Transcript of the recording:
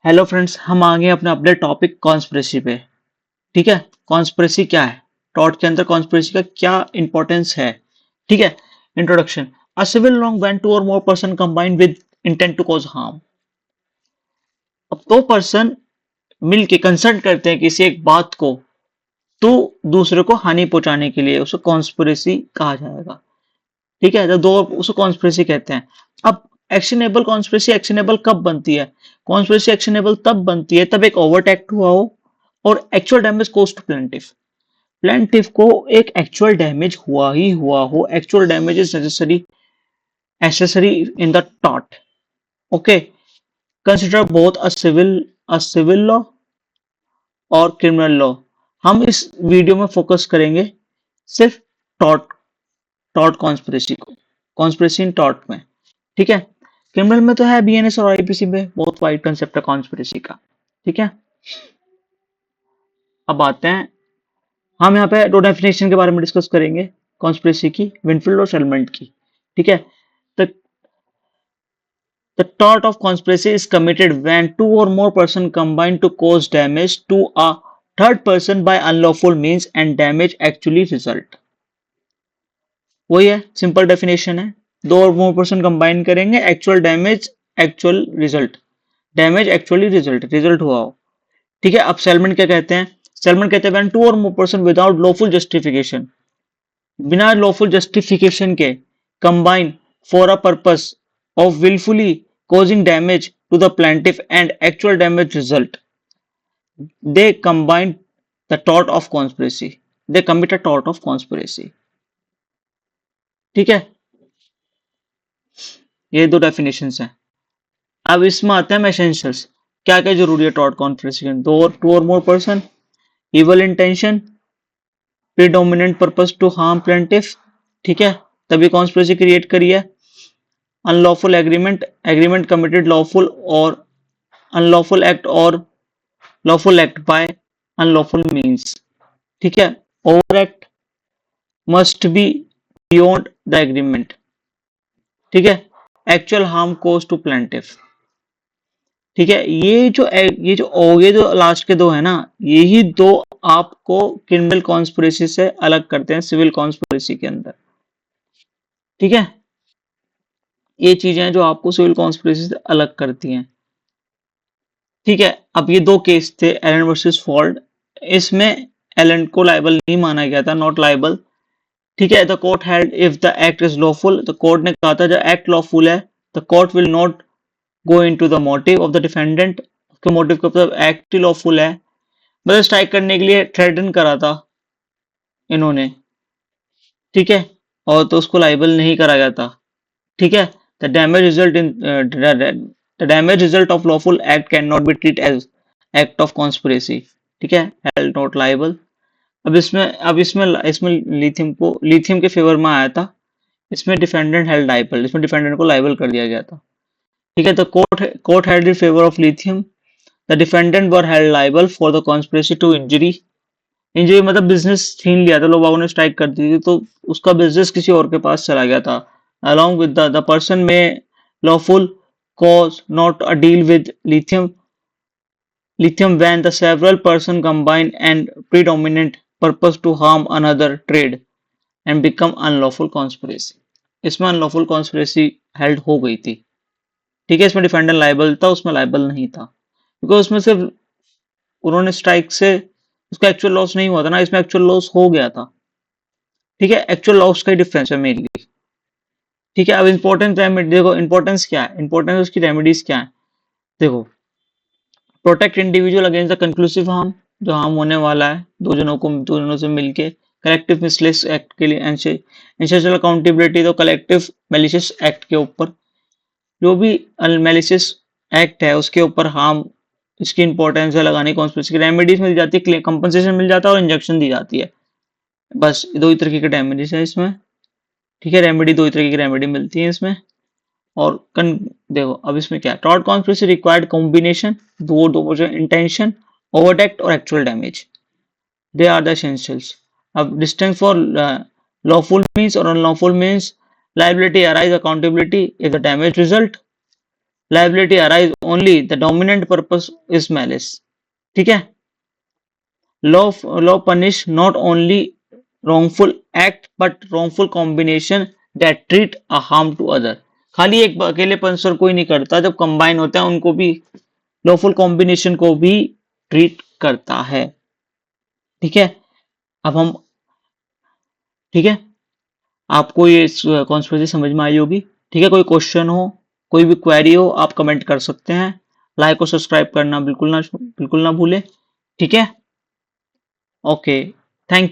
Hello friends, हम आ गए अपने अपने टॉपिक कॉन्स्पिरेसी पे। ठीक है, कॉन्स्पिरेसी क्या है, टॉट के अंदर कॉन्स्पिरेसी का क्या इंपॉर्टेंस है। ठीक है, introduction. A civil wrong when two और more person combine with intent to cause harm. अब दो पर्सन मिलके कंसल्ट करते हैं किसी एक बात को, तो दूसरे को हानि पहुंचाने के लिए उसे कॉन्स्पिरेसी कहा जाएगा। ठीक है, तो दो उसे कॉन्स्पिरेसी कहते हैं। अब एक्शनेबल कॉन्स्पिरेसी एक्शनेबल कब बनती है? कॉन्स्पिरेसी एक्शनेबल तब बनती है तब एक ओवर्ट एक्ट हुआ हो और actual damage cause to plaintiff. Plaintiff को एक एक्चुअल डैमेज हुआ ही हुआ हो। Actual damage is necessary in the taught. Okay, consider both a civil law और क्रिमिनल लॉ। हम इस वीडियो में फोकस करेंगे सिर्फ टॉट टॉट कॉन्स्पिरेसी को, कॉन्स्पिरेसी इन टॉट में। ठीक है, क्रिमिनल में तो है बीएनएस और आईपीसी में, बहुत वाइड कंसेप्ट है कॉन्स्पिरेसी का। ठीक है, अब आते हैं, हम यहाँ पे दो डेफिनेशन के बारे में डिस्कस करेंगे कॉन्स्पिरेसी की, विनफील्ड और शेलमेंट की। ठीक है, the tort of conspiracy is committed when two or more persons combine to cause damage to a third person by unlawful means and damage actually result। वही है, सिंपल डेफिनेशन है। दो और मोर पर्सन कंबाइन करेंगे, actual damage actual result, damage actually result result हुआ हो। ठीक है, अब सेलमेंट क्या कहते हैं? सेलमेंट कहते हैं व्हेन टू और more person without lawful justification, बिना लॉफुल जस्टिफिकेशन के combine for a purpose of wilfully causing damage to the plaintiff and actual damage result, they combine the tort of conspiracy, they commit a tort of conspiracy। ठीक है, ये दो definitions हैं। अब इसमें आते हैं एसेंशियल्स, क्या क्या जरूरी है टॉर्ट कॉन्स्पिरेसी में। दो टू और more person, evil intention, predominant purpose to harm plaintiff. ठीक है, तभी कॉन्स्पिरेसी क्रिएट करी है। Unlawful agreement, agreement committed lawful और अनलॉफुल एक्ट और lawful act by unlawful means. ठीक है, over act must be beyond the agreement. ठीक है, actual harm cause to plaintiff. ठीक है, ये जो लास्ट के दो है ना, यही दो आपको क्रिमिनल कॉन्स्पिरेसी से अलग करते हैं सिविल कॉन्स्पिरेसी के अंदर। ठीक है, ये चीजें हैं जो आपको सिविल कॉन्स्पिरेसी से अलग करती हैं। ठीक है, अब ये दो केस थे, एलन वर्सेस फॉल्ड। इसमें एलन को लाइबल नहीं माना गया था, नॉट लाइबल। ठीक है, the court held if the act is lawful, the court ने कहा था जब एक्ट लॉफुल है the court will not go into the motive of the defendant. उसके मोटिव का मतलब एक्ट ही लॉफुल है, मतलब स्ट्राइक करने के लिए थ्रेटन करा था इन्होंने। ठीक है, और तो उसको लाइबल नहीं करा गया था। ठीक है, the damage result in the damage result of lawful act can not be treat as act of conspiracy. ठीक है, हेल्ड नॉट लाइबल। अब इसमें इसमें लिथियम के फेवर में आया था। इसमें डिफेंडेंट हेल्ड लाइबल, इसमें डिफेंडेंट को लाइबल कर दिया गया था। ठीक है, तो court held in favour of Leathem, the defendant were held liable for the conspiracy to injury. Injury मतलब बिजनेस छीन लिया था, लोगों ने स्ट्राइक कर दी थी तो उसका बिजनेस किसी और के पास चला गया था। along with the person may lawful cause not a deal with lithium when the several person combine and predominant purpose to harm another trade and become unlawful conspiracy। इसमें अनलॉफुल कॉन्स्पिरेसी हेल्ड हो गई थी। ठीक है, इसमें defendant liable था, उसमें liable नहीं था, क्योंकि उसमें सिर्फ उन्होंने स्ट्राइक से उसका एक्चुअल लॉस नहीं हुआ था ना, इसमें एक्चुअल लॉस हो गया था। ठीक है, एक्चुअल लॉस का ही डिफरेंस है मेनली। ठीक है, अब इंपॉर्टेंट रेमेडी देखो, इंपॉर्टेंस क्या है, इंपॉर्टेंस उसकी रेमेडीज क्या है। देखो, protect individual against the conclusive harm, जो हार्म होने वाला है दो जनों से मिलके। कलेक्टिव मिसलेस एक्ट के लिए एंसेस्ट्रल अकाउंटेबिलिटी, तो कलेक्टिव मैलिशियस एक्ट के ऊपर, जो भी मैलिशियस एक्ट है उसके ऊपर हार्म, इसकी इंपॉर्टेंस है लगाने। कॉन्स्पिरेसी की रेमेडीज मिल जाती है, कंपनसेशन मिल जाता है और इंजेक्शन दी जाती है। बस दो ही तरह की रेमेडीज है इसमें। ठीक है, रेमेडी दो ही तरह की रेमेडी मिलती है इसमें। और देखो, अब इसमें क्या है, टॉर्ट कॉन्स्पिरेसी रिक्वायर्ड कॉम्बिनेशन, दो इंटेंशन, ओवरडेक्ट और actual damage, they are the essentials. अब डिस्टिंक्ट फॉर लॉफुल मीन्स और unlawful means, liability arise, accountability if the damage result, liability arise only the dominant purpose is malice. ठीक है, law punish not only wrongful act but wrongful combination that treat a harm to other. खाली एक अकेले पंसर कोई नहीं करता, जब combine होता है उनको भी लॉफुल कॉम्बिनेशन को भी ट्रीट करता है। ठीक है, अब हम, ठीक है, आपको ये कॉन्स्पिरेसी समझ में आई होगी। ठीक है, कोई क्वेश्चन हो, कोई भी क्वेरी हो, आप कमेंट कर सकते हैं। लाइक और सब्सक्राइब करना बिल्कुल ना भूलें। ठीक है, ओके, थैंक यू।